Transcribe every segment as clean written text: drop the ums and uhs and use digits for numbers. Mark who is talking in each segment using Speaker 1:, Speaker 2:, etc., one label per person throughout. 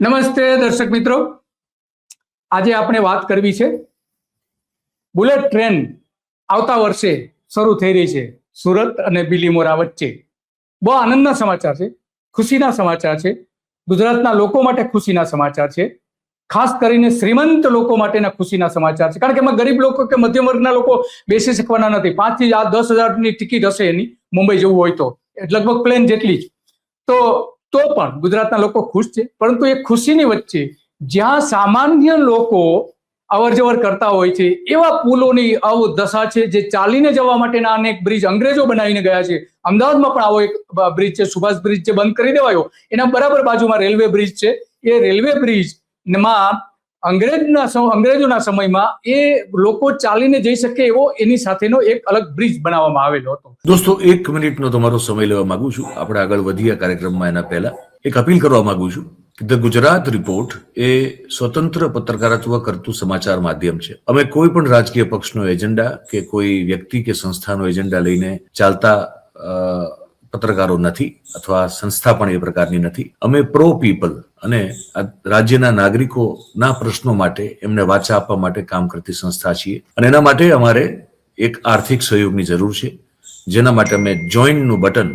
Speaker 1: નમસ્તે દર્શક મિત્રો, આજે આપણે વાત કરવી છે બુલેટ ટ્રેન આવતા વર્ષે શરૂ થઈ રહી છે સુરત અને બિલીમોરા વચ્ચે. બહુ આનંદના સમાચાર છે, ખુશીના સમાચાર છે. ગુજરાતના લોકો માટે ખુશીના સમાચાર છે, ખાસ કરીને શ્રીમંત લોકો માટેના ખુશીના સમાચાર છે. કારણ કે એમાં ગરીબ લોકો કે મધ્યમ વર્ગના લોકો બેસી શકવાના નથી. 5 થી 10,000ની ટિકિટ હશે એની, મુંબઈ જવું હોય તો લગભગ પ્લેન જેટલી જ. તો પણ ગુજરાતના લોકો ખુશ છે, પરંતુ એ ખુશીની વચ્ચે જ્યાં સામાન્ય લોકો અવર જવર કરતા હોય છે એવા પુલોની અવદશા છે, જે ચાલીને જવા માટેના અનેક બ્રિજ અંગ્રેજો બનાવીને ગયા છે. અમદાવાદમાં પણ આવો એક બ્રિજ છે, સુભાષ બ્રિજ, જે બંધ કરી દેવાયો. એના બરાબર બાજુમાં રેલવે બ્રિજ છે. એ રેલવે બ્રિજમાં અંગ્રેજોના સમયમાં એ લોકો ચાલીને જઈ શકે એવો એની સાથેનો એક અલગ બ્રિજ બનાવવામાં આવેલો હતો.
Speaker 2: દોસ્તો, 1 મિનિટનો તમારો સમય લેવા માંગુ છું. આપણે આગળ વધીએ કાર્યક્રમમાં એના પહેલા એક અપીલ કરવા માંગુ છું કે ધ ગુજરાત રિપોર્ટ એ સ્વતંત્ર પત્રકારત્વ કરતું સમાચાર માધ્યમ છે. અમે કોઈ પણ રાજકીય પક્ષનો એજન્ડા કે કોઈ વ્યક્તિ કે સંસ્થાનો એજન્ડા લઈને ચાલતા પત્રકારો નથી, અથવા સંસ્થા પણ એ પ્રકારની નથી. અમે પ્રો પીપલ અને રાજ્યના નાગરિકોના પ્રશ્નો માટે એમને વાચા આપવા માટે કામ કરતી સંસ્થા છીએ, અને એના માટે અમારે એક આર્થિક સહયોગની જરૂર છે. જેના માટે અમે જોઈનનું બટન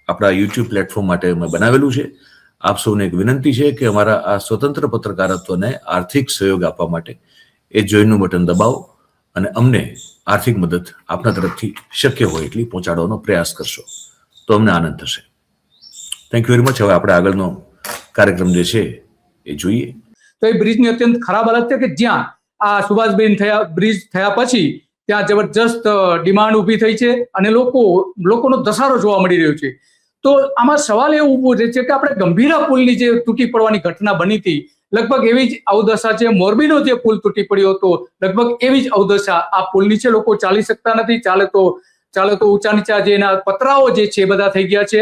Speaker 2: આપણા યુટ્યુબ પ્લેટફોર્મ માટે અમે બનાવેલું છે. આપ સૌને એક વિનંતી છે કે અમારા આ સ્વતંત્ર પત્રકારત્વને આર્થિક સહયોગ આપવા માટે એ જોઈનનું બટન દબાવો અને અમને આર્થિક મદદ આપના તરફથી શક્ય હોય એટલી પહોંચાડવાનો પ્રયાસ કરશો તો અમને આનંદ થશે. Thank you very much. હવે આપણે આગળનો કાર્યક્રમ જે છે એ જોઈએ.
Speaker 1: તો એ બ્રિજની અત્યંત ખરાબ હાલત છે કે જ્યાં આ સુભાષ બ્રિજ થયા પછી ત્યાં જબરજસ્ત ડિમાન્ડ ઊભી થઈ છે અને લોકોનો ધસારો જોવા મળી રહ્યો છે. તો આમાં સવાલ એ ઊભો છે કે આપણે ગંભીરા પુલની જે તૂટી પડવાની ઘટના બની હતી, લગભગ એવી જ અવદશા છે. મોરબીનો જે પુલ તૂટી પડ્યો હતો, લગભગ એવી જ અવદશા આ પુલ નીચે. લોકો ચાલી શકતા નથી. ચાલે તો ઊંચા નીચા જે એના પતરાઓ જે છે બધા થઈ ગયા છે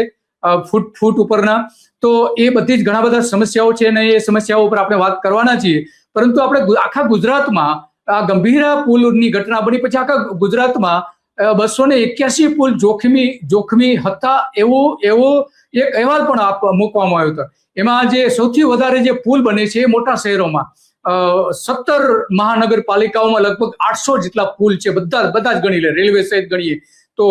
Speaker 1: ફૂટ ઉપરના. તો એ બધી જ ઘણા બધા સમસ્યાઓ છે અને એ સમસ્યાઓ ઉપર આપણે વાત કરવાના છીએ. પરંતુ આપણે આખા ગુજરાતમાં આ ગંભીરા પુલની ઘટના બની પછી આખા ગુજરાતમાં 281 પુલ જોખમી હતા એવો એક અહેવાલ પણ મૂકવામાં આવ્યો હતો. એમાં જે સૌથી વધારે જે પુલ બને છે એ મોટા શહેરોમાં 17 મહાનગરપાલિકાઓમાં લગભગ 800 જેટલા પુલ છે. બધા જ ગણી લે, રેલવે સહિત ગણીએ તો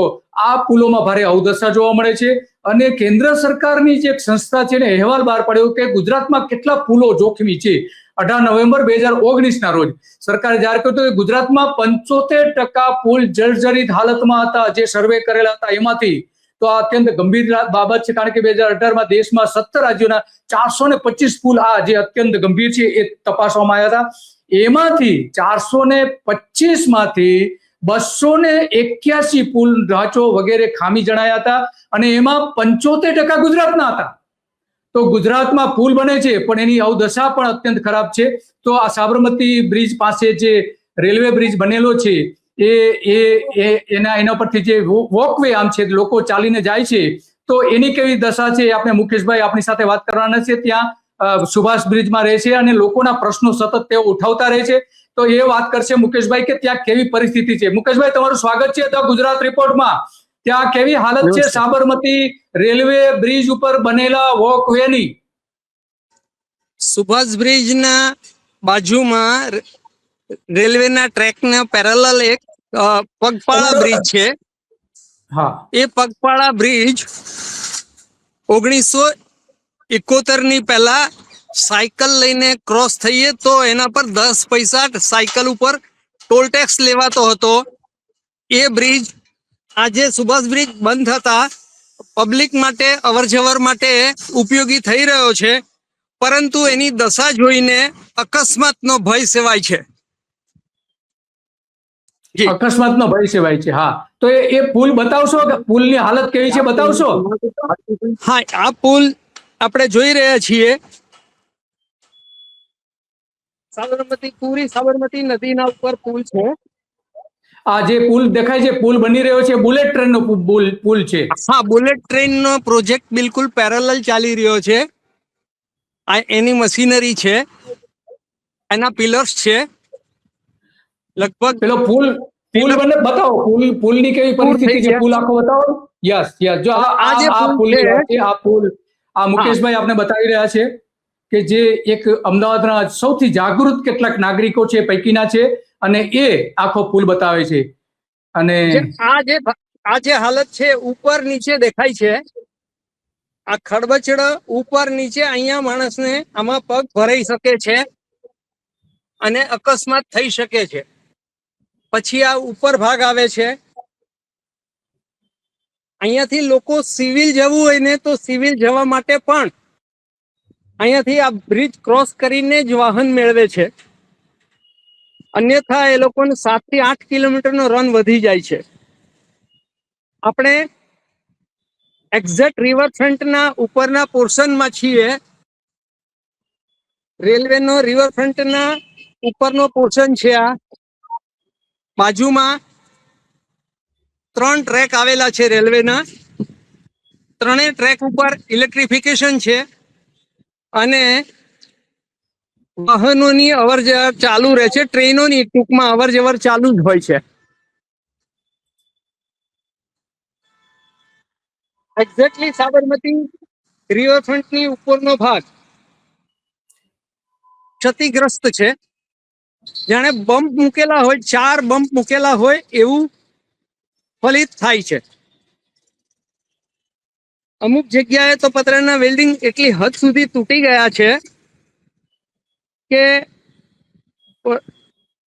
Speaker 1: આ પુલોમાં ભારે અવદશા જોવા મળે છે. અને કેન્દ્ર સરકારની જે એક સંસ્થા છે ને અહેવાલ બહાર પાડ્યો કે ગુજરાતમાં કેટલા પુલો જોખમી છે. 18 નવેમ્બર 2019 ના રોજ સરકારે જાહેર કર્યું કે ગુજરાતમાં 75% પુલ જર્જરિત હાલતમાં હતા, જે સર્વે કરેલા હતા એમાંથી. તો આ અત્યંત ગંભીર બાબત છે, કારણ કે 2018માં દેશમાં 17 રાજ્યોના 425 પુલ આ જે અત્યંત ગંભીર છે એ તપાસવામાં આવ્યા હતા. એમાંથી 425 માંથી 281 પુલ, ઢાંચો વગેરે ખામી જણાયા હતા, અને એમાં 75% ગુજરાતના હતા. તો ગુજરાતમાં પુલ બને છે પણ એની અવદશા પણ અત્યંત ખરાબ છે. તો આ સાબરમતી બ્રિજ પાસે જે રેલવે બ્રિજ બનેલો છે એના પરથી જે વોકવે આમ છે, લોકો ચાલીને જાય છે, તો એની કેવી દશા છે આપણે મુકેશભાઈ આપણી સાથે વાત કરવાના છે. ત્યાં સુભાષ બ્રિજમાં રહે છે અને લોકોના પ્રશ્નો સતત તેઓ ઉઠાવતા રહે છે. તો એ વાત કરશે મુકેશભાઈ કે ત્યાં કેવી પરિસ્થિતિ છે. મુકેશભાઈ, તમારું સ્વાગત છે ધ ગુજરાત રિપોર્ટમાં. ત્યાં કેવી હાલત છે સાબરમતી રેલવે બ્રિજ ઉપર બનેલા વોકવેની?
Speaker 3: સુભાષ બ્રિજના બાજુમાં રેલવેના ટ્રેકના પેરેલલ એક પગપાળા બ્રિજ છે.
Speaker 1: હા, એ
Speaker 3: પગપાળા બ્રિજ 1971 ની પહેલા સાયકલ લઈને ક્રોસ થઈએ તો એના પર 10 પૈસા સાયકલ ઉપર ટોલ ટેક્સ લેવાતો હતો. એ બ્રિજ આજે સુભાષ બ્રિજ બંધ થતા પબ્લિક માટે અવર જવર માટે ઉપયોગી થઈ રહ્યો છે, પરંતુ એની દશા જોઈને અકસ્માતનો ભય સેવાય છે.
Speaker 1: અકસ્માતનો ભય સેવાય છે. હા, તો એ પુલ બતાવશો કે પુલની હાલત કેવી છે, બતાવશો?
Speaker 3: હા, આ પુલ આપણે જોઈ રહ્યા છીએ. સાબરમતી નદીના ઉપર પુલ છે.
Speaker 1: આ જે પુલ દેખાય છે, પુલ બની રહ્યો છે, બુલેટ ટ્રેનનો પુલ છે.
Speaker 3: હા, બુલેટ ટ્રેનનો પ્રોજેક્ટ બિલકુલ પેરેલલ ચાલી રહ્યો છે. આ એની મશીનરી છે, એના પિલર્સ છે. લગભગ
Speaker 1: પેલો પુલ બને બતાવો. પુલની કેવી પરિસ્થિતિ છે, પુલ આખો બતાવો. યસ. જો આ પુલની વાત છે. આ પુલ આ મુકેશભાઈ આપને બતાવી રહ્યા છે કે જે એક અમદાવાદના સૌથી જાગૃત કેટલાક નાગરિકો છે પૈકીના છે, અને એ આખો પુલ બતાવે છે. અને
Speaker 3: આ જે હાલત છે, ઉપર નીચે દેખાય છે, આ ખડબચડ ઉપર નીચે, અહીંયા માણસને આમાં પગ ભરાઈ શકે છે અને અકસ્માત થઈ શકે છે. પછી આ ઉપર ભાગ આવે છે. અહીંયાથી લોકો સિવિલ જવું હોય ને તો સિવિલ જવા માટે પણ અહીંયાથી આ બ્રિજ ક્રોસ કરીને જ વાહન મેળવે છે. અન્યથા એ લોકોને 7 થી 8 કિલોમીટરનો રન વધી જાય છે. આપણે એક્ઝેક્ટ રિવરફ્રન્ટના ઉપરના પોર્શનમાં છીએ. રેલવેનો રિવરફ્રન્ટના ઉપરનો પોર્શન છે. આ બાજુમાં 3 ટ્રેક આવેલા છે રેલવેના. 3 ટ્રેક ઉપર ઇલેક્ટ્રિફિકેશન છે અને વાહનોની અવરજવર ચાલુ રહે છે. ટ્રેનોની ટૂંકમાં અવરજવર ચાલુ જ હોય છે. એક્ઝેક્ટલી સાબરમતી રિવરફ્રન્ટની ઉપરનો ભાગ ક્ષતિગ્રસ્ત છે. જાણે બમ્પ મૂકેલા હોય, 4 બમ્પ મૂકેલા હોય એવું ફલિત થાય છે. અમુક જગ્યાએ તો પતરાના વેલ્ડિંગ એટલી હદ સુધી તૂટી ગયા છે કે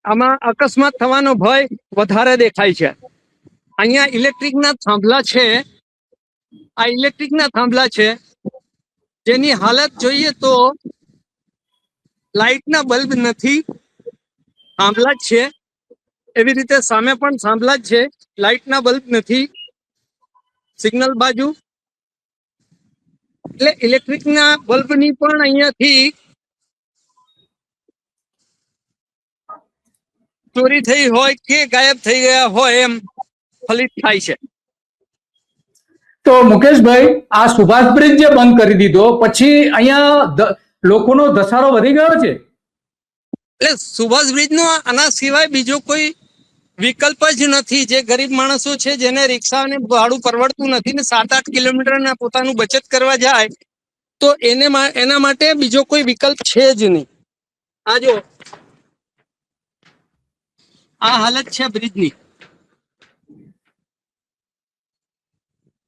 Speaker 3: આમાં અકસ્માત થવાનો ભય વધારે દેખાય છે. અહીંયા ઇલેક્ટ્રિકના થાંભલા છે. આ ઇલેક્ટ્રિકના થાંભલા છે જેની હાલત જોઈએ તો લાઇટના બલ્બ નથી, થાંભલા જ છે. એવી રીતે સામે પણ થાંભલા જ છે, લાઇટના બલ્બ નથી. સિગ્નલ બાજુ એટલે ઇલેક્ટ્રિકના બલ્બની પણ અહીંયાથી ચોરી થઈ હોય કે ગાયબ થઈ ગયા હોય એમ ફલિત થાય છે.
Speaker 1: તો મુકેશભાઈ, આ સુભાષ બ્રિજ જે બંધ કરી દીધો પછી અહીંયા લોકોનો ધસારો વધી ગયો છે.
Speaker 3: એટલે સુભાષ બ્રિજનો આના સિવાય બીજો કોઈ વિકલ્પ જ નથી. જે ગરીબ માણસો છે જેને રિક્ષાને ભાડું પરવડતું નથી ને 7-8 કિલોમીટરના પોતાનું બચત કરવા જાય તો એના માટે બીજો કોઈ વિકલ્પ છે જ નહીં. આ જો આ હાલત છે બ્રિજની.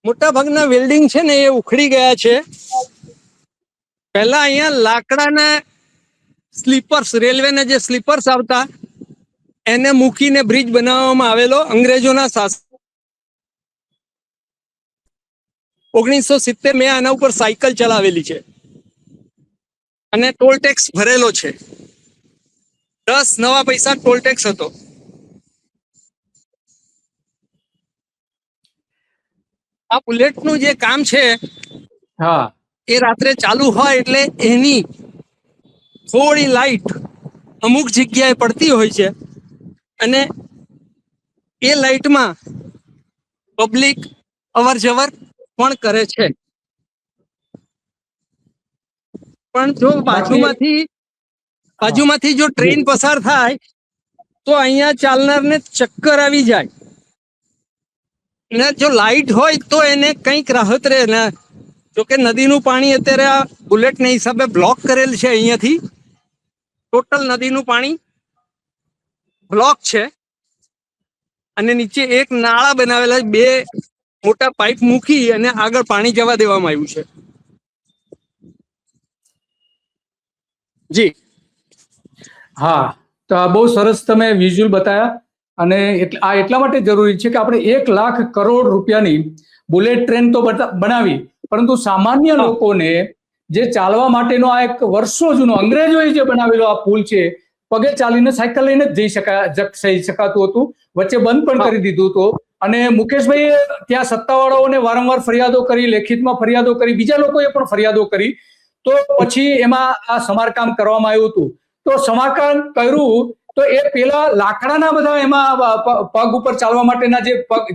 Speaker 3: મોટા ભાગના વેલ્ડિંગ છે ને એ ઉખડી ગયા છે. પહેલા અહીંયા લાકડાના સ્લીપર્સ, રેલવેના જે સ્લીપર્સ આવતા એને મૂકીને બ્રિજ બનાવવામાં આવેલો અંગ્રેજોના શાસન. 1970 મેં આના ઉપર સાયકલ ચલાવેલી છે અને ટોલ ટેક્સ ભરેલો છે. 10 નવા પૈસા ટોલ ટેક્સ હતો. આ બુલેટનું જે કામ છે
Speaker 1: હા,
Speaker 3: એ રાત્રે ચાલુ હોય એટલે એની થોડી લાઈટ અમુક જગ્યાએ પડતી હોય છે અને એ લાઈટમાં પબ્લિક અવર જવર પણ કરે છે. પણ જો બાજુમાંથી જો ટ્રેન પસાર થાય તો અહીંયા ચાલનારને ચક્કર આવી જાય. ને જો લાઈટ હોય તો એને કંઈક રાહત રહે ને. જોકે નદીનું પાણી અત્યારે આ બુલેટના હિસાબે બ્લોક કરેલ છે. અહીંયાથી ટોટલ નદીનું પાણી બ્લોક છે અને નીચે એક નાળા બનાવેલા, 2 મોટા પાઇપ મૂકી અને આગળ પાણી જવા દેવામાં આવ્યું છે. જી
Speaker 1: હા, તો આ બહુ સરસ તમે વિઝ્યુઅલ બતાવ્યા. અને આ એટલા માટે જરૂરી છે કે આપણે 1 લાખ કરોડ રૂપિયાની બુલેટ ટ્રેન તો બનાવી, પરંતુ સામાન્ય લોકોને જે ચાલવા માટેનો આ એક વર્ષો જૂનો અંગ્રેજોએ જે બનાવેલો આ પુલ છે, પગે ચાલીને સાયકલ લઈને જ જઈ શકાતું હતું. વચ્ચે બંધ પણ કરી દીધું હતું. અને મુકેશભાઈએ ત્યાં સત્તાવાળાઓને વારંવાર ફરિયાદો કરી, લેખિતમાં ફરિયાદો કરી, બીજા લોકોએ પણ ફરિયાદો કરી. તો પછી એમાં આ સમારકામ કરવામાં આવ્યું હતું. તો સમારકામ કર્યું તો એ પેલા લાકડાના બધા એમાં પગ ઉપર ચાલવા માટેના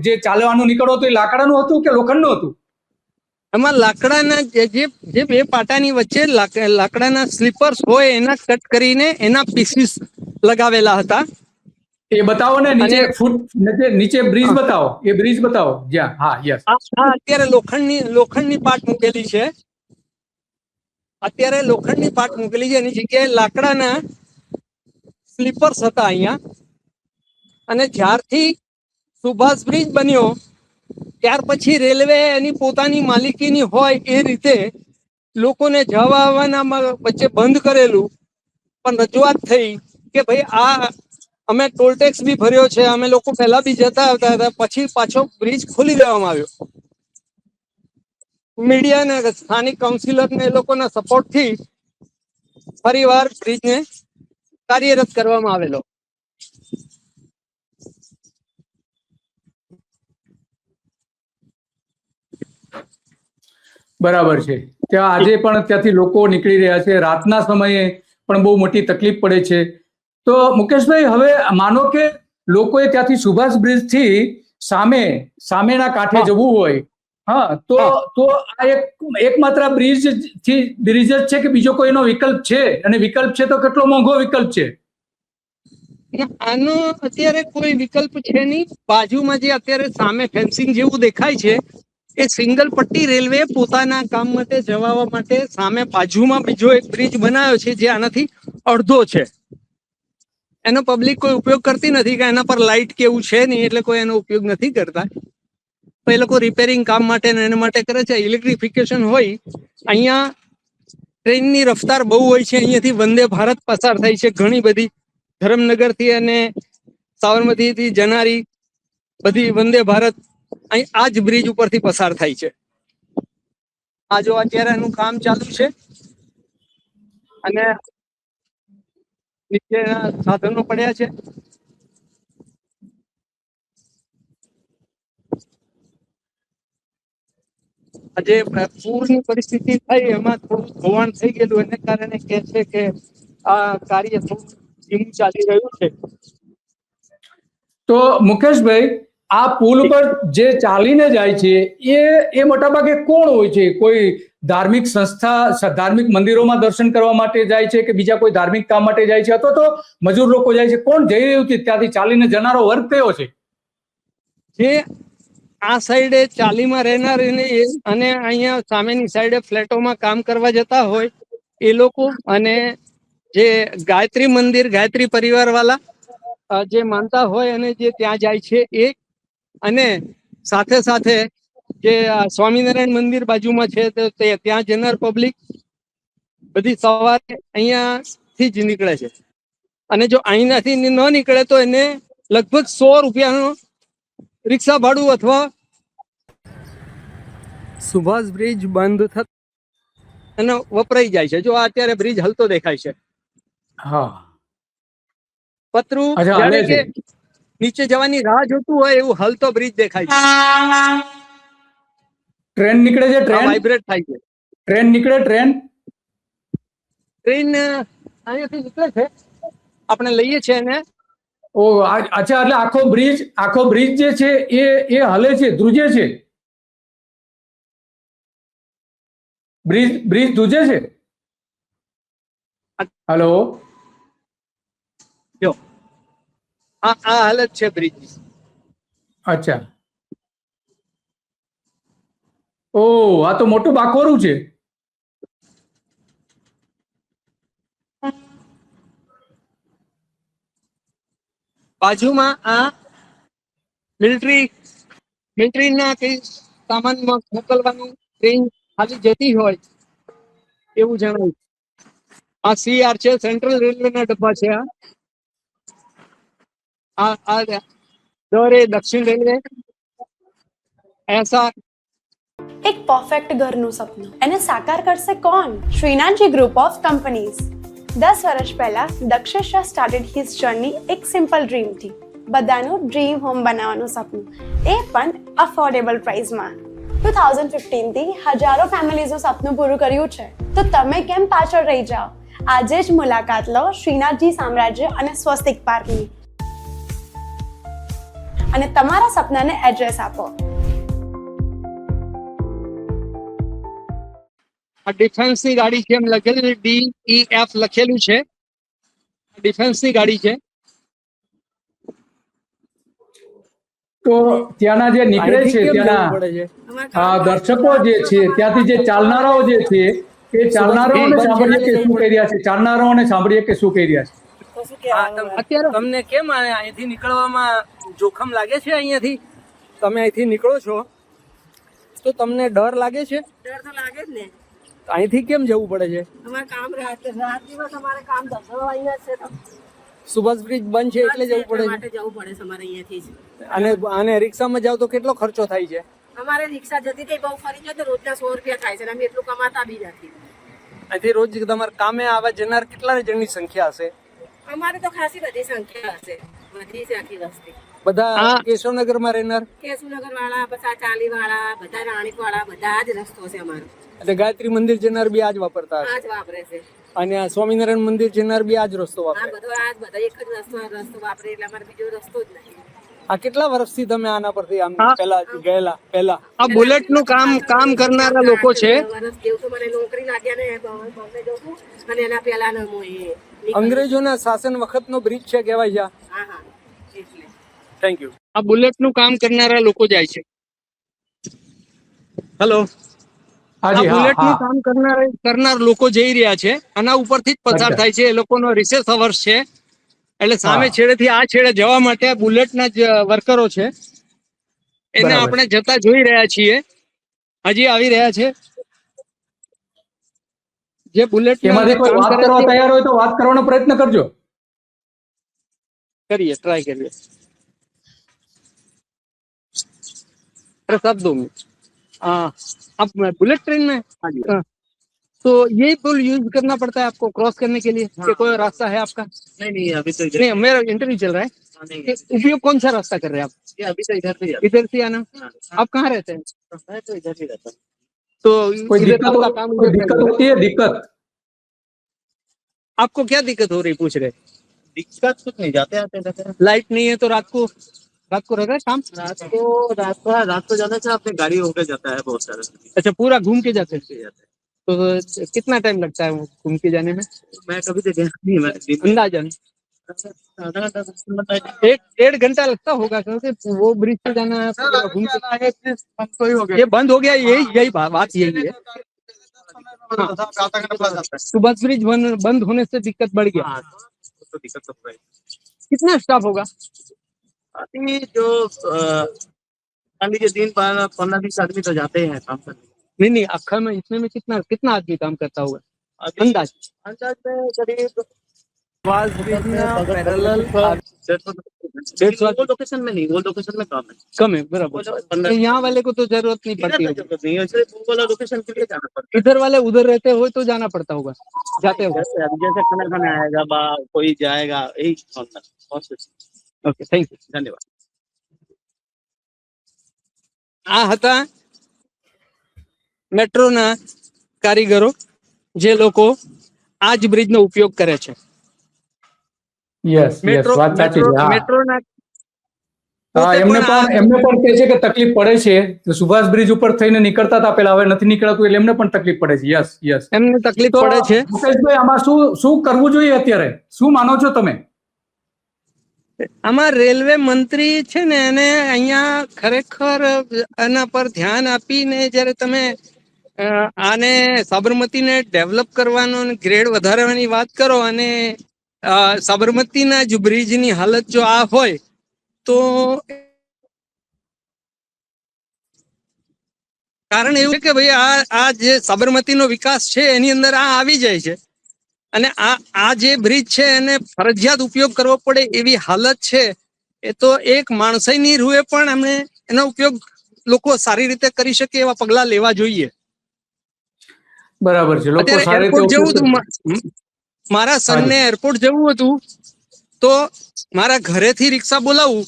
Speaker 1: જે ચાલવાનું નીકળો હતું એ લાકડાનું હતું કે લોખંડનું હતું?
Speaker 3: એમાં લાકડાના જે 2 પાટાની વચ્ચે લાકડાના સ્લીપર્સ હોય એના કટ કરીને એના પીસીસ લગાવેલા હતા.
Speaker 1: એ બતાવો ને, નીચે બ્રિજ બતાવો, એ બ્રિજ બતાવો જ્યાં. હા, યસ.
Speaker 3: અત્યારે લોખંડની પાટ મૂકેલી છે. અત્યારે લોખંડની પાટ મૂકેલી છે, એની જગ્યાએ લાકડાના સ્લીપર્સ હતા અહીંયા. અને જ્યારથી સુભાષ બ્રિજ બન્યો ત્યાર પછી રેલવે એની પોતાની માલિકીની હોય એ રીતે લોકોને જવા આવવાના વચ્ચે બંધ કરેલું. પણ રજૂઆત થઈ કે ભાઈ આ અમે ટોલ ટેક્સ બી ભર્યો છે, અમે લોકો પહેલા બી જતા આવતા હતા, પછી પાછો બ્રિજ ખોલી દેવામાં આવ્યો. મીડિયા ને સ્થાનિક કાઉન્સિલર ને એ લોકોના સપોર્ટથી ફરીવાર બ્રિજને કાર્યરત કરવામાં આવેલો.
Speaker 1: બરાબર છે. ત્યાં આજે પણ ત્યાંથી લોકો નીકળી રહ્યા છે, રાતના સમયે પણ બહુ મોટી તકલીફ પડે છે. તો મુકેશભાઈ, હવે માનો કે લોકોએ ત્યાંથી સુભાષ બ્રિજ થી સામેના કાંઠે જવું હોય, હા, તો આ એકમાત્ર બ્રિજ જ છે કે બીજો કોઈનો વિકલ્પ છે? અને વિકલ્પ છે તો કેટલો મોંઘો વિકલ્પ છે?
Speaker 3: આનો અત્યારે કોઈ વિકલ્પ છે નહીં. બાજુમાં જે અત્યારે સામે ફેન્સિંગ જેવું દેખાય છે એ સિંગલ પટ્ટી રેલવે પોતાના કામ માટે જવા માટે સામે બાજુમાં બીજો એક બ્રિજ બનાવ્યો છે જે આનાથી અડધો છે. એનો પબ્લિક કોઈ ઉપયોગ કરતી નથી કે એના પર લાઇટ કે એવું છે નહીં, એટલે કોઈ એનો ઉપયોગ નથી કરતા. તો એ લોકો રિપેરિંગ કામ માટે એના માટે કરે છે. ઇલેક્ટ્રિફિકેશન હોય, અહીંયા ટ્રેનની રફતાર બહુ હોય છે. અહીંયાથી વંદે ભારત પસાર થાય છે ઘણી બધી, ધરમનગર થી અને સાબરમતી થી જનારી બધી વંદે ભારત અહીં આ જ બ્રિજ ઉપરથી પસાર થાય છે. આ જો અત્યારે એનું કામ ચાલુ છે અને નીચેના સાધનો પડ્યા છે. આજે પૂરની પરિસ્થિતિ થઈ એમાં થોડું ધોવાણ થઈ ગયેલું, એને કારણે કે છે કે આ કાર્ય થોડું ધીમું ચાલી રહ્યું છે.
Speaker 1: તો મુકેશભાઈ, આ પુલ પર જે ચાલીને જાય છે એ મોટાભાગે કોણ હોય છે? કોઈ ધાર્મિક સંસ્થા, ધાર્મિક મંદિરોમાં દર્શન કરવા માટે જાય છે કે બીજા કોઈ ધાર્મિક કામ માટે જાય છે, અથવા તો મજૂર લોકો જાય છે? કોણ જઈ રહ્યું છે ત્યાંથી ચાલીને જનારો વર્ગ કયો છે?
Speaker 3: જે આ સાઈડે ચાલીમાં રહેનાર અને અહીંયા સામેની સાઈડે ફ્લેટોમાં કામ કરવા જતા હોય એ લોકો, અને જે ગાયત્રી મંદિર, ગાયત્રી પરિવાર વાળા જે માનતા હોય અને જે ત્યાં જાય છે એ, અને સાથે સાથે જે સ્વામિનારાયણ મંદિર બાજુમાં છે તો ત્યાં જનાર પબ્લિક બધી સવારે અહીંયાથી જ નીકળે છે. અને જો અહીંયાથી ન નીકળે તો એને લગભગ 100 રૂપિયાનો રિક્ષા ભાડું અથવા સુભાષ બ્રિજ બંધ થતો અને વપરાઈ જાય છે. જો અત્યારે બ્રિજ હલતો દેખાય છે,
Speaker 1: હા,
Speaker 3: પતરું
Speaker 1: અચ્છા,
Speaker 3: જાણે
Speaker 1: હાલે
Speaker 3: કે
Speaker 1: છે.
Speaker 3: નીચે જવાની રાહ જોતું હોય એવું હલતો બ્રિજ દેખાય છે.
Speaker 1: ટ્રેન નીકળે છે,
Speaker 3: વાઇબ્રેટ થાય છે.
Speaker 1: ટ્રેન નીકળે, ટ્રેન
Speaker 3: અહીંયાથી નીકળે છે, આપણે લઈએ છીએ એને.
Speaker 1: ઓ અચ્છા, એટલે આખો બ્રિજ જે છે એ હલે છે, ધ્રુજે છે? બ્રિજ ધ્રુજે છે? હેલો,
Speaker 3: જો આ હાલત છે બ્રિજ.
Speaker 1: અચ્છા. ઓ, આ તો મોટું બાકોરું છે.
Speaker 3: બાજુમાં આ મિલિટરીના કઈ સામાન મોકલવાનું ટ્રેન ખાલી જતી હોય એવું જણાવ્યું. આ CR છે, સેન્ટ્રલ રેલવેના ડબ્બા છે. આ દરે દક્ષિણ રેલવે ऐसा
Speaker 4: એક પરફેક્ટ ઘરનું સપનું એને સાકાર કરશે કોણ? Shrinathji group of companies. 10 વર્ષ પહેલા Dakshesh Shah started his journey એક સિમ્પલ ડ્રીમથી. બધાનું ડ્રીમ હોમ બનાવવાનું સપનું, એ પણ અફોર્ડેબલ પ્રાઇસમાં. 2015 થી હજારો ફેમિલીઝનું સપનું પૂરું કર્યું છે, તો તમે કેમ પાછળ રહી જાઓ? આજે જ મુલાકાત લો શ્રીનાથજી સામ્રાજ્ય અને સ્વસ્તિક પાર્કની અને તમારા સપનાને એડ્રેસ આપો.
Speaker 3: આ ડિફેન્સની ગાડી છે, એમ લખેલું છે, DEF લખેલું છે. ડિફેન્સની ગાડી છે.
Speaker 1: તો ત્યાંના જે નીકળે છે, ત્યાંના દર્શકો જે છે, ત્યાંથી જે ચાલનારાઓ જે છે એ ચાલનારાઓને સાંભળીએ કે શું કહી રહ્યા છે, ચાલનારાઓને સાંભળીએ કે શું કહી રહ્યા છે.
Speaker 3: અત્યારે તમને કેમ અહીંથી નીકળવામાં જોખમ લાગે છે? અહીંયાથી તમે અહીંથી નીકળો છો તો તમને ડર લાગે છે?
Speaker 5: ડર તો લાગે જ ને.
Speaker 3: અહીંથી કેમ જવું પડે છે?
Speaker 5: અમારે કામ રાત દિવસ અમારે કામ ધંધો અહીંયા જ છે, તો
Speaker 3: સુભાષ બ્રિજ બંધ છે એટલે જવું પડે
Speaker 5: માટે જવું પડે છે અમારે અહીંયાથી જ.
Speaker 3: છે. અને રિક્ષામાં જાવ તો કેટલો ખર્ચો થાય છે?
Speaker 5: અમારે રિક્ષા જતી હતી બહુ ફરી જાય તો રોજના 100 રૂપિયા થાય છે અને અમે એટલું કમાતા બી નથી.
Speaker 3: અહીંથી રોજ તમારે કામે આવવા જનાર કેટલા જણની સંખ્યા હશે?
Speaker 5: અમારે તો ખાસી બધી સંખ્યા હશે, બધી છે આખી વસ્તી.
Speaker 3: બધા કેશવનગરમાં રહેનાર?
Speaker 5: કેશુનગર વાળા, પછી ચાલી વાળા, બધા રાણીપ વાળા, બધા જ રસ્તો છે અમારો.
Speaker 3: એટલે ગાયત્રી મંદિર જનાર બી આજ વાપરતા હશે?
Speaker 5: આ જ વાપરે છે.
Speaker 3: અને આ સ્વામિનારાયણ મંદિર જનાર બી આજ રસ્તો
Speaker 5: આ
Speaker 3: વાપરે?
Speaker 5: બધો આ જ બધા એક જ રસ્તો વાપરે એટલે અમારે બીજો રસ્તો જ નહીં.
Speaker 3: આ કેટલા વર્ષથી તમે આના પરથી આમ પહેલા ગયેલા? પહેલા આ બુલેટ નું કામ કરનારા લોકો છે.
Speaker 5: વર્ષ જેવું તો મને નોકરી લાગ્યા ને બોમ્બે જઉં છું અને એના પહેલા નો હું એ
Speaker 3: અંગ્રેજોના શાસન વખતનો બ્રિજ છે કહેવાય છે.
Speaker 5: હા હા એટલે
Speaker 3: થેન્ક યુ. આ બુલેટ નું કામ કરનારા લોકો જાય છે. હેલો,
Speaker 1: હાજી, હા,
Speaker 3: બુલેટ નું
Speaker 1: હા.
Speaker 3: કામ કરનાર લોકો જઈ રહ્યા છે. આના ઉપરથી જ પસાર
Speaker 1: અચ્છા.
Speaker 3: થાય છે. એ લોકોનો રિસેસ અવર્સ છે એટલે સામે
Speaker 1: હા.
Speaker 3: છેડેથી આ છેડે જવા માટે બુલેટના જ વર્કરો છે. એને
Speaker 1: બરાબર.
Speaker 3: આપણે જતા જોઈ રહ્યા છીએ. હજી આવી રહ્યા છે. જે બુલેટ
Speaker 1: એમાંથી કોઈ વાત કરવા તૈયાર હોય તો વાત કરવાનો પ્રયત્ન કરજો.
Speaker 3: करिए, ट्राई करिए. अरे सब 2 मिनट. आप बुलेट ट्रेन में? तो यही पुल यूज करना पड़ता है आपको क्रॉस करने के लिए? कि कोई रास्ता है आपका?
Speaker 6: नहीं अभी तो
Speaker 3: नहीं, मेरा इंटरव्यू चल रहा है. कि उपयोग कौन सा रास्ता कर रहे हैं आप?
Speaker 6: अभी तो इधर से
Speaker 3: इधर से आना? आप कहाँ रहते हैं?
Speaker 6: मैं तो इधर ही रहता हूँ.
Speaker 3: तो
Speaker 1: कोई
Speaker 3: इधर
Speaker 1: दिक्कत
Speaker 3: आपका काम
Speaker 1: कोई
Speaker 3: इधर
Speaker 1: दिक्कत
Speaker 3: करना है.
Speaker 1: होती है? दिक्कत
Speaker 3: आपको क्या दिक्कत हो रही पूछ रहे?
Speaker 6: दिक्कत कुछ नहीं, जाते आते रहते हैं.
Speaker 3: लाइट नहीं है तो रात को रहता है काम?
Speaker 6: रात को जाने से अपनी गाड़ी होकर जाता है बहुत सारा.
Speaker 3: अच्छा, पूरा घूम के जाते हैं? तो कितना टाइम लगता है वो घूम के जाने में?
Speaker 6: मैं कभी तो गया नहीं. मैं दिन में
Speaker 3: अंदाजन
Speaker 6: आधा घंटा 10 मिनट
Speaker 3: 1-1.5 घंटा लगता होगा क्योंकि वो ब्रिज से जाना है पूरा घूम के. ये बंद हो गया, यही बात यही है. सुभाष ब्रिज बंद होने से दिक्कत बढ़ गया.
Speaker 6: हाँ, तो दिक्कत तो है.
Speaker 3: कितना स्टाफ होगा?
Speaker 6: अभी जो मान लीजिए दिन 15-20 आदमी तो जाते हैं काम करने.
Speaker 3: नहीं, अक्खर में इसमें में कितना आदमी काम करता होगा अंदाज
Speaker 6: में करीब
Speaker 3: पैरेलल 150
Speaker 6: वो लोकेशन में नहीं, वो लोकेशन में काम है.
Speaker 3: कम है बराबर. तो यहाँ वाले को तो जरूरत नहीं पड़ती होगी.
Speaker 6: नहीं ऐसे वो वाला लोकेशन के लिए जाना पड़ता
Speaker 3: इधर वाले उधर रहते हो तो जाना पड़ता होगा, जाते हो.
Speaker 6: है. जैसे खाना खाने आएगा बा कोई जाएगा यही होता है. बहुत कुछ.
Speaker 3: Okay, thank you.
Speaker 6: धन्यवाद.
Speaker 3: આ હતા મેટ્રોના કારીગરો જે લોકો આ જ બ્રિજનો ઉપયોગ કરે છે.
Speaker 1: યસ યસ, વાત સાચી છે. હા.
Speaker 3: મેટ્રોના
Speaker 1: હા, એમને પણ કહે છે કે તકલીફ પડે છે. તો સુભાષ બ્રિજ ઉપર થઈને નીકળતા હતા પેલા, હવે નથી નીકળાતું એટલે એમને પણ તકલીફ પડે છે. યસ યસ,
Speaker 3: એમને તકલીફ
Speaker 1: તો
Speaker 3: પડે છે.
Speaker 1: મુકેશભાઈ, આમાં શું કરવું જોઈએ અત્યારે? શું માનો છો તમે?
Speaker 3: આમાં રેલવે મંત્રી છે ને એને અહીંયા ખરેખર આના પર ધ્યાન આપીને જ્યારે તમે આને સાબરમતીને ડેવલપ કરવાનો અને ગ્રેડ વધારવાની વાત કરો અને સાબરમતીના જ બ્રિજની હાલત જો આ હોય તો કારણ એવું છે કે ભાઈ આ જે સાબરમતીનો વિકાસ છે એની અંદર આ આવી જાય છે અને આ જે બ્રિજ છે એને ફરજિયાત ઉપયોગ કરવો પડે એવી હાલત છે. એ તો એક માણસાઈની રૂએ પણ એમણે એનો ઉપયોગ લોકો સારી રીતે કરી શકે એવા પગલા લેવા જોઈએ.
Speaker 1: બરાબર છે. લોકો
Speaker 3: અત્યારે
Speaker 1: સારી રીતે
Speaker 3: એરપોર્ટ જવું
Speaker 1: ઉપયોગ
Speaker 3: હતું, મારા સનને એરપોર્ટ જવું હતું તો મારા ઘરેથી રિક્ષા બોલાવું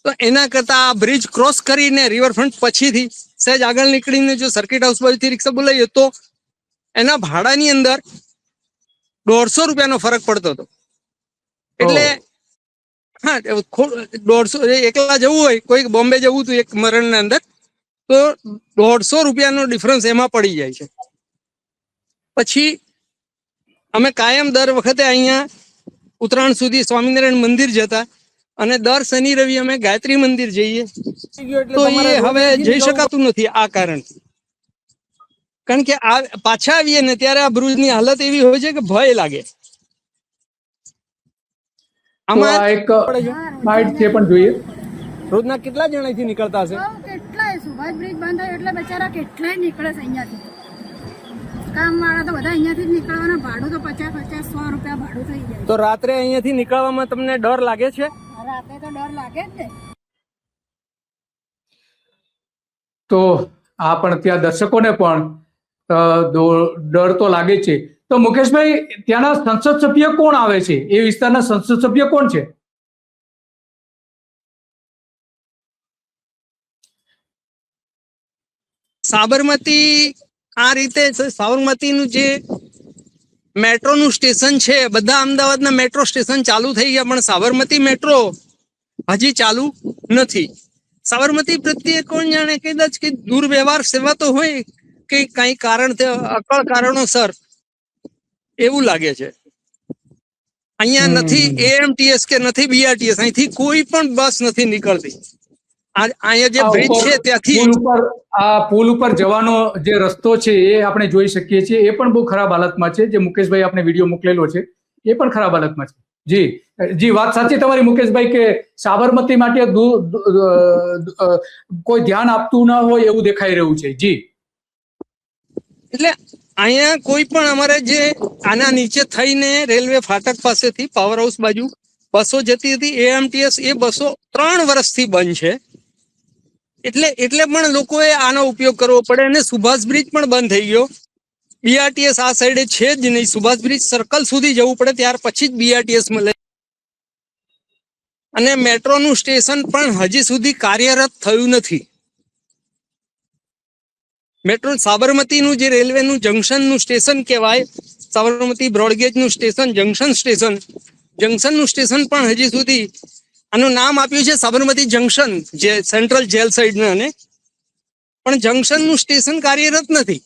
Speaker 3: તો એના કરતા આ બ્રિજ ક્રોસ કરીને રિવરફ્રન્ટ પછીથી સહેજ આગળ નીકળીને જો સર્કિટ હાઉસ બાજુથી રિક્ષા બોલાવીએ તો એના ભાડાની અંદર 150 રૂપિયાનો ફરક પડતો હતો. એટલે હા, 150 એકલા જવું હોય, કોઈ બોમ્બે જવું હતું એક મરણના અંદર તો 150 રૂપિયાનો ડિફરન્સ એમાં પડી જાય છે. પછી અમે કાયમ દર વખતે અહીંયા ઉત્તરાયણ સુધી સ્વામિનારાયણ મંદિર જતા અને દર શનિ રવિ અમે ગાયત્રી મંદિર જઈએ તો એ હવે જઈ શકાતું નથી આ કારણથી. કારણ કે આ પાછા આવીએ ને ત્યારે આ ભરૂચની હાલત એવી હોય છે કે ભય લાગે.
Speaker 1: તો
Speaker 3: આમાં
Speaker 1: આ એક માહિતી છે પણ જોઈએ.
Speaker 3: રોજના કેટલા જણ અહીંથી નીકળતા હશે?
Speaker 7: કેટલાય સુભાષ બ્રિજ બંધ થાય એટલે બચારા કેટલાય નીકળે છે અહીંયાથી. કામ વાળા તો બધા અહીંયાથી જ નીકળવાના. ભાડું તો 50-100 રૂપિયા ભાડું થઈ જાય.
Speaker 3: તો રાત્રે અહીંયાથી નીકળવામાં તમને ડર લાગે છે?
Speaker 7: રાતે તો ડર લાગે જ ને.
Speaker 1: તો આ પણ ત્યાં દર્શકોને પણ ડર તો લાગે છે. તો મુકેશભાઈ, ત્યાંના સંસદ સભ્ય કોણ આવે છે? એ વિસ્તારના સંસદ સભ્ય કોણ છે?
Speaker 3: સાબરમતી આ રીતે છે. સાબરમતીનું જે મેટ્રોનું સ્ટેશન છે, બધા અમદાવાદના મેટ્રો સ્ટેશન ચાલુ થઈ ગયા, પણ સાબરમતી મેટ્રો હજી ચાલુ નથી. સાબરમતી પ્રત્યે કોણ જાણે કદાચ કે દુર્વ્યવહાર સેવા તો હોય કે કઈ કારણ અકળ કારણોસર એવું લાગે છે. અહીંયા નથી એએમટીએસ કે નથી બીઆરટીએસ, અહીંથી કોઈ પણ બસ નથી નીકળતી. અહીંયા જે બ્રિજ છે ત્યાંથી
Speaker 1: પુલ ઉપર જવાનો જે રસ્તો છે એ આપણે જોઈ શકીએ છીએ, એ પણ બહુ ખરાબ હાલતમાં છે. જે મુકેશભાઈ આપણે વિડીયો મોકલેલો છે એ પણ ખરાબ હાલતમાં છે. જી જી, વાત સાચી તમારી મુકેશભાઈ કે સાબરમતી માટે કોઈ ધ્યાન આપતું ના હોય એવું દેખાઈ રહ્યું છે. જી,
Speaker 3: એટલે અહીંયા કોઈ પણ અમારે જે આના નીચે થઈને રેલવે ફાટક પાસેથી પાવર હાઉસ બાજુ બસો જતી હતી એએમટીએસ, એ બસો 3 વર્ષથી બંધ છે. એટલે પણ લોકોએ આનો ઉપયોગ કરવો પડે. અને સુભાષ બ્રિજ પણ બંધ થઈ ગયો. બીઆરટીએસ આ સાઈડે છે જ નહીં. સુભાષ બ્રિજ સર્કલ સુધી જવું પડે, ત્યાર પછી જ બીઆરટીએસ મળે. અને મેટ્રોનું સ્ટેશન પણ હજી સુધી કાર્યરત થયું નથી. મેટ્રો સાબરમતીનું જે રેલવેનું જંકશનનું સ્ટેશન કહેવાય, સાબરમતી બ્રોડગેજનું સ્ટેશન, જંકશનનું સ્ટેશન પણ હજી સુધી, આનું નામ આપ્યું છે સાબરમતી જંકશન, જે સેન્ટ્રલ જેલ સાઈડના, ને પણ જંકશનનું સ્ટેશન કાર્યરત નથી.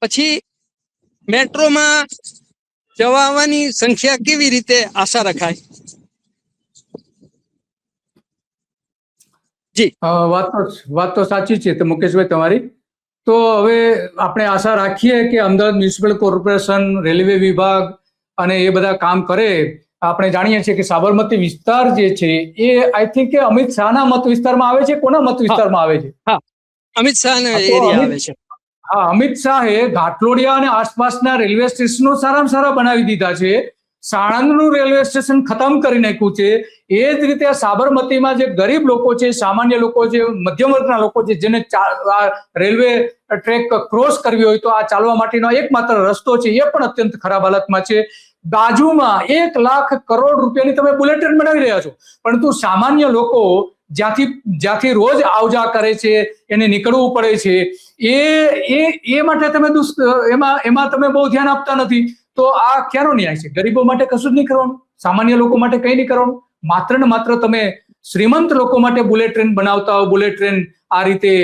Speaker 3: પછી મેટ્રોમાં જવા આવવાની સંખ્યા કેવી રીતે આશા રખાય? જી,
Speaker 1: વાત તો સાચી છે તો મુકેશભાઈ તમારી. તો હવે આપણે આશા રાખીએ કે અમદાવાદ મ્યુનિસિપલ કોર્પોરેશન, રેલવે વિભાગ અને એ બધા કામ કરે. આપણે જાણીએ છીએ કે સાબરમતી વિસ્તાર જે છે એ આઈ થિંક કે અમિત શાહના મત વિસ્તારમાં આવે છે. કોના મત વિસ્તારમાં આવે છે?
Speaker 3: અમિત શાહના એરિયા આવે છે.
Speaker 1: હા, અમિત શાહે ઘાટલોડિયા અને આસપાસના રેલવે સ્ટેશનો સારામાં સારા બનાવી દીધા છે. સાણંદનું રેલવે સ્ટેશન ખતમ કરી નાખ્યું છે. એ જ રીતે આ સાબરમતીમાં જે ગરીબ લોકો છે, સામાન્ય લોકો છે, મધ્યમ વર્ગના લોકો છે, જેને રેલવે ટ્રેક ક્રોસ કરવી હોય તો આ ચાલવા માટેનો એકમાત્ર રસ્તો છે, એ પણ અત્યંત ખરાબ હાલતમાં છે. બાજુમાં 1 લાખ કરોડ રૂપિયાની તમે બુલેટ ટ્રેન બનાવી રહ્યા છો, પરંતુ સામાન્ય લોકો જ્યાંથી રોજ આવજા કરે છે, એને નીકળવું પડે છે, એ માટે તમે એમાં તમે બહુ ધ્યાન આપતા નથી. તો આ ક્યાંનો ન્યાય છે? ગરીબો માટે કશું જ નહીં કરવાનું, સામાન્ય લોકો માટે કંઈ નહીં કરવાનું. માત્ર ને માત્ર તમે શ્રીમંત લોકો માટે બુલેટ ટ્રેન બનાવતા હો, બુલેટ ટ્રેન આ રીતે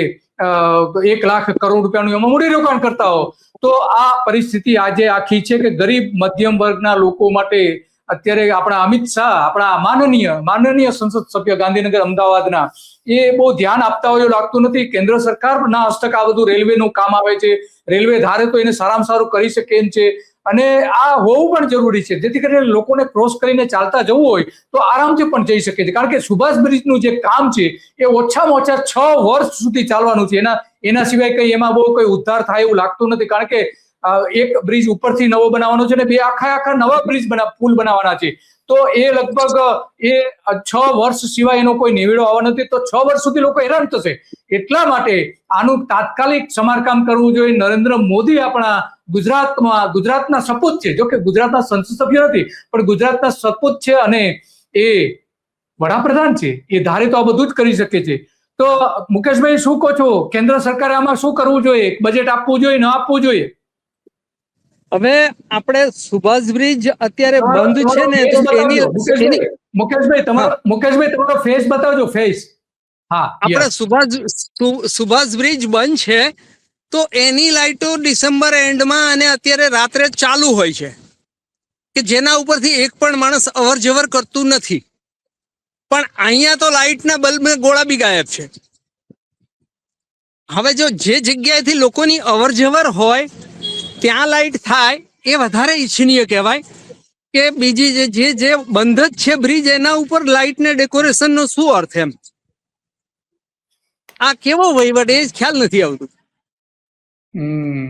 Speaker 1: 1 લાખ કરોડ રૂપિયાનું એમાં મૂડીરોકાણ કરતા હો. તો આ પરિસ્થિતિ આજે આખી છે કે ગરીબ મધ્યમ વર્ગના લોકો માટે અત્યારે આપણા અમિત શાહ, આપણા માનનીય સંસદ સભ્ય ગાંધીનગર અમદાવાદના, એ બહુ ધ્યાન આપતા હોય એવું લાગતું નથી. કેન્દ્ર સરકારના હસ્તક આ બધું રેલવેનું કામ આવે છે. રેલવે ધારે તો એને સારામાં સારું કરી શકે એમ છે. અને આ હોવું પણ જરૂરી છે, જેથી કરીને લોકોને ક્રોસ કરીને ચાલતા જવું હોય તો આરામથી પણ જઈ શકે છે. કારણ કે સુભાષ બ્રિજનું જે કામ છે એ ઓછામાં ઓછા 6 વર્ષ સુધી ચાલવાનું છે. એના સિવાય કઈ એમાં બહુ કોઈ ઉદ્ધાર થાય એવું લાગતું નથી. કારણ કે એક બ્રિજ ઉપરથી નવો બનાવવાનો છે ને 2 આખા નવા પુલ બનાવવાના છે. તો એ લગભગ 6 વર્ષ સિવાય એનો કોઈ નિવેડો આવવાનો નથી. તો 6 વર્ષ સુધી લોકો હેરાન થશે. એટલા માટે આનું તાત્કાલિક સમારકામ કરવું જોઈએ. નરેન્દ્ર મોદી આપણા ગુજરાતના સપૂત છે. જો કે ગુજરાતના સંસદ સભ્ય નથી, પણ ગુજરાતના સપૂત છે અને એ વડાપ્રધાન છે. એ ધારે તો આ બધું જ કરી શકે છે. તો મુકેશભાઈ, શું કહો છો? કેન્દ્ર સરકારે આમાં શું કરવું જોઈએ? બજેટ આપવું જોઈએ, ન આપવું જોઈએ?
Speaker 3: હવે આપણે સુભાષ બ્રિજ અત્યારે બંધ છે ને, તો
Speaker 1: મુકેશભાઈ તમારો ફેસ બતાવજો, ફેસ. હા,
Speaker 3: આપણે સુભાષ બ્રિજ બંધ છે તો એની લાઈટો ડિસેમ્બર એન્ડમાં અને અત્યારે રાત્રે ચાલુ હોય છે, કે જેના ઉપરથી એક પણ માણસ અવર જવર કરતું નથી. પણ અહીંયા તો લાઈટના બલ્બ ગોળા બી ગાયબ છે. હવે જો જે જગ્યાએથી લોકોની અવર જવર હોય ત્યાં લાઇટ થાય એ વધારે ઈચ્છનીય કહેવાય કે બીજી જે બંધ જ છે બ્રિજ એના ઉપર લાઇટ ને ડેકોરેશન નો શું અર્થ એમ. આ કેવો વહીવટ એ જ ખ્યાલ નથી આવતું.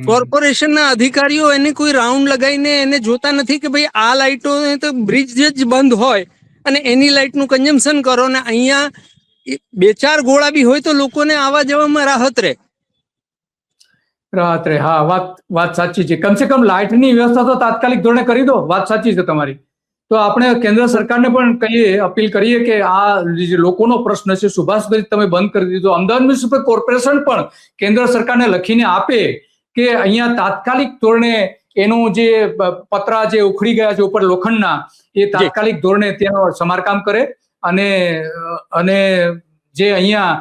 Speaker 3: કોર્પોરેશનના અધિકારીઓ એને કોઈ રાઉન્ડ લગાવીને એને જોતા નથી કે ભાઈ આ લાઇટો તો બ્રિજ જ બંધ હોય અને એની લાઇટનું કન્ઝમ્પશન કરો ને અહીંયા 2-4 ગોળા બી હોય તો લોકોને આવવા જવામાં રાહત રહે.
Speaker 1: રાત્રે હા, વાત સાચી છે. કમસે કમ લાઇટની વ્યવસ્થા તો તાત્કાલિક ધોરણે કરી દો. વાત સાચી છે તમારી. તો આપણે કેન્દ્ર સરકારને પણ કહીએ, અપીલ કરીએ કે આ જે લોકોનો પ્રશ્ન છે સુભાષ બ્રિજ તમે બંધ કરી દીધો. અમદાવાદ મ્યુનિસિપલ કોર્પોરેશન પણ કેન્દ્ર સરકારને લખીને આપે કે અહીંયા તાત્કાલિક ધોરણે એનું જે પતરા જે ઉખડી ગયા છે ઉપર લોખંડના એ તાત્કાલિક ધોરણે તેનું સમારકામ કરે અને જે અહીંયા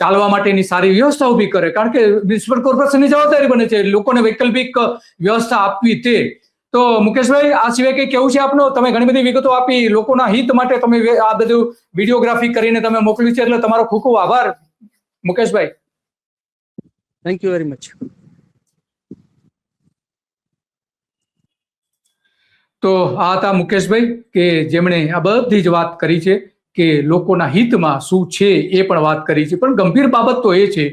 Speaker 1: ચાલવા માટેની સારી વ્યવસ્થા ઉભી કરે. કારણ કે મ્યુનિસિપલ કોર્પોરેશનની જવાબદારી બને છે લોકોને વૈકલ્પિક વ્યવસ્થા આપવી તે. તો મુકેશભાઈ, આ સિવાય કઈ કેવું છે આપનું? તમે ઘણી બધી વિગતો આપી, લોકોના હિત માટે તમે આ બધું વિડીયોગ્રાફી કરીને તમે મોકલ્યું છે એટલે તમારો ખૂબ ખૂબ આભાર Mukeshbhai.
Speaker 3: Thank you very much.
Speaker 1: તો આ હતા મુકેશભાઈ કે જેમણે આ બધી જ વાત કરી છે કે લોકોના હિતમાં શું છે એ પણ વાત કરી છે. પણ ગંભીર બાબત તો એ છે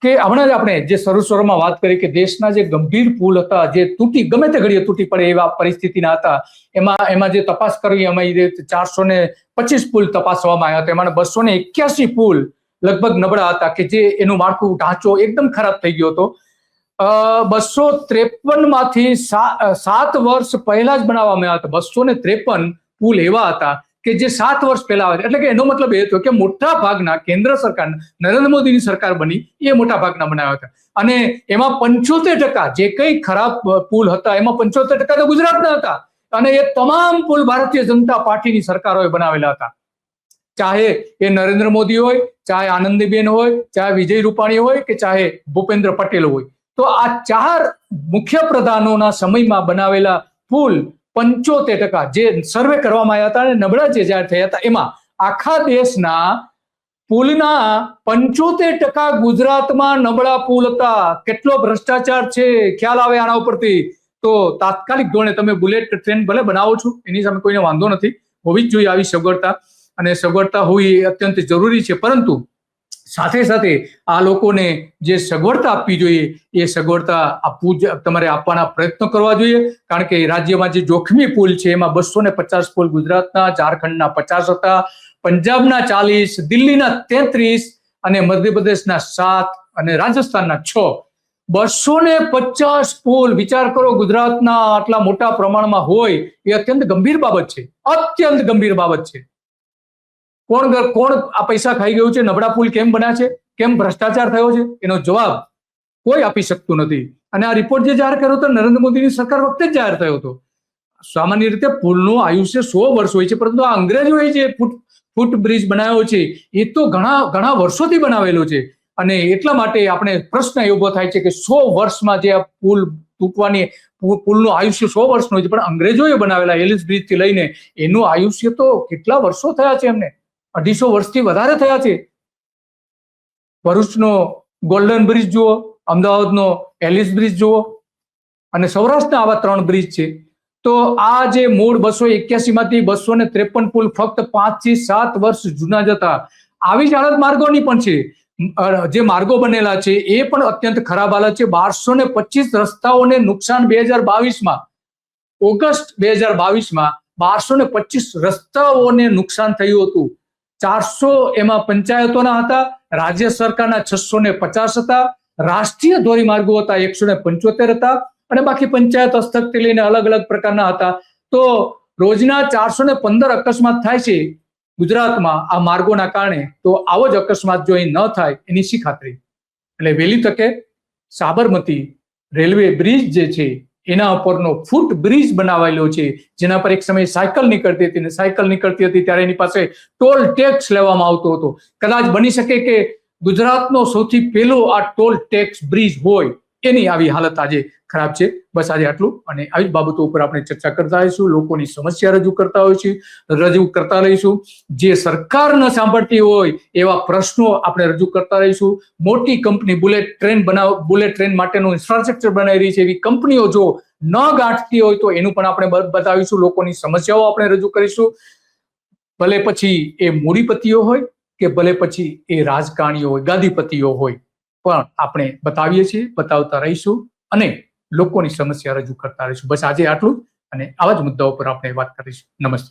Speaker 1: કે હમણાં જ આપણે જે શરૂમાં વાત કરી કે દેશના જે ગંભીર પુલ હતા જે તૂટી ગમે તે ઘડીએ તૂટી પડે એવા પરિસ્થિતિના હતા, એમાં જે તપાસ કરવી એમાં 425 પુલ તપાસવામાં આવ્યા હતા. એમાં 281 પુલ લગભગ નબળા હતા કે જે એનું માળખું ઢાંચો એકદમ ખરાબ થઈ ગયો હતો. 253 માંથી 7 વર્ષ પહેલા જ બનાવવામાં આવ્યા હતા. 253 પુલ એવા હતા કે જે 7 વર્ષ પહેલા આવે. એટલે કે એનો મતલબ એ થયો કે મોટા ભાગના કેન્દ્ર સરકાર નરેન્દ્ર મોદીની સરકાર બની એ મોટા ભાગના બનાવ્યા હતા. અને એમાં 75% જે કઈ ખરાબ પુલ હતા એમાં 75% તો ગુજરાતના હતા. અને એ તમામ પુલ ભારતીય જનતા પાર્ટીની સરકારોએ બનાવેલા હતા. ચાહે એ નરેન્દ્ર મોદી હોય, ચાહે આનંદીબેન હોય, ચાહે વિજય રૂપાણી હોય કે ચાહે ભૂપેન્દ્ર પટેલ હોય. તો આ 4 મુખ્ય પ્રધાનોના સમયમાં બનાવેલા પુલ 75% જે સર્વે કરવામાં આવ્યા હતા અને નબળા જે જાહેર થયા હતા એમાં આખા દેશના પુલના 75% ગુજરાતમાં નબળા પુલ હતા. કેટલો ભ્રષ્ટાચાર છે ખ્યાલ આવે આના ઉપરથી. તો તાત્કાલિક ધોરણે તમે બુલેટ ટ્રેન ભલે બનાવો છો એની સામે કોઈને વાંધો નથી, હોવી જ જોઈએ આવી સગવડતા, અને સગવડતા હોવી એ અત્યંત જરૂરી છે. પરંતુ સાથે સાથે આ લોકોને જે સગવડતા આપવી જોઈએ એ સગવડતા તમારે આપવાના પ્રયત્નો કરવા જોઈએ. કારણ કે રાજ્યમાં જે જોખમી પુલ છે એમાં 250 પુલ ગુજરાતના, ઝારખંડના 50 હતા, પંજાબના 40, દિલ્હીના 33 અને મધ્યપ્રદેશના 7 અને રાજસ્થાનના 6. 250 પુલ વિચાર કરો ગુજરાતના આટલા મોટા પ્રમાણમાં હોય એ અત્યંત ગંભીર બાબત છે, અત્યંત ગંભીર બાબત છે. કોણ આ પૈસા ખાઈ ગયું છે? નબળા પુલ કેમ બન્યા છે? કેમ ભ્રષ્ટાચાર થયો છે? એનો જવાબ કોઈ આપી શકતું નથી. અને આ રિપોર્ટ જે જાહેર કર્યો હતો નરેન્દ્ર મોદીની સરકાર વખતે જ જાહેર થયો હતો. સામાન્ય રીતે પુલનું આયુષ્ય 100 વર્ષ હોય છે, પરંતુ આ અંગ્રેજોએ જે ફૂટ બ્રિજ બનાવ્યો છે એ તો ઘણા વર્ષોથી બનાવેલો છે. અને એટલા માટે આપણે પ્રશ્ન એ ઉભો થાય છે કે 100 વર્ષમાં જે આ પુલ તૂટવાની પુલનું આયુષ્ય 100 વર્ષનું છે, પણ અંગ્રેજોએ બનાવેલા એલિસ બ્રિજ થી લઈને એનું આયુષ્ય તો કેટલા વર્ષો થયા છે? એમને 250 વર્ષથી વધારે થયા છે. ભરૂચનો ગોલ્ડન બ્રિજ જુઓ, અમદાવાદનો એલિસ બ્રિજ જુઓ અને સૌરાષ્ટ્રના આવા 3 બ્રિજ છે. તો આ જે મૂળ 281 માંથી 253 પુલ ફક્ત 5 થી 7 વર્ષ જૂના જ હતા. આવી જ હાલત માર્ગોની પણ છે. જે માર્ગો બનેલા છે એ પણ અત્યંત ખરાબ હાલત છે. 1225 રસ્તાઓને નુકસાન 2022માં, ઓગસ્ટ 2022માં 1225 રસ્તાઓને નુકસાન થયું હતું. 400 એમાં પંચાયતોના હતા, રાજ્ય સરકારના 650 હતા, રાષ્ટ્રીય ધોરીમાર્ગો હતા 175 હતા અને બાકી પંચાયત હસ્તકથી લઈને અલગ અલગ પ્રકારના હતા. તો રોજના 415 અકસ્માત થાય છે ગુજરાતમાં આ માર્ગોના કારણે. તો આવો જ અકસ્માત જો અહીં ન થાય એની શી ખાતરી? એટલે વહેલી તકે સાબરમતી રેલવે બ્રિજ જે છે એના ઉપરનો ફૂટ બ્રિજ બનાવેલો છે, જેના પર એક સમયે સાયકલ નીકળતી હતી, ને સાયકલ નીકળતી હતી ત્યારે એની પાસે ટોલ ટેક્સ લેવામાં આવતો હતો. કદાચ બની શકે કે ગુજરાતનો સૌથી પહેલો આ ટોલ ટેક્સ બ્રિજ હોય એની આવી હાલત આજે ખરાબ છે. બસ આજે આટલું, અને આવી જ બાબતો ઉપર આપણે ચર્ચા કરતા રહીશું, લોકોની સમસ્યા રજૂ કરતા રહીશું. જે સરકાર ન સાંભળતી હોય એવા પ્રશ્નો આપણે રજૂ કરતા રહીશું. મોટી કંપની બુલેટ ટ્રેન માટેનું ઇન્ફ્રાસ્ટ્રક્ચર બનાવી રહી છે, એવી કંપનીઓ જો ન ગાંઠતી હોય તો એનું પણ આપણે બતાવીશું. લોકોની સમસ્યાઓ આપણે રજૂ કરીશું. ભલે પછી એ મૂડીપતિઓ હોય કે ભલે પછી એ રાજકારણીઓ હોય, ગાદીપતિઓ હોય, પણ આપણે બતાવીએ છીએ, બતાવતા રહીશું અને લોકોની સમસ્યા રજૂ કરતા રહીશું. બસ આજે આટલું, અને આવા જ મુદ્દાઓ પર આપણે વાત કરીશું. નમસ્તે.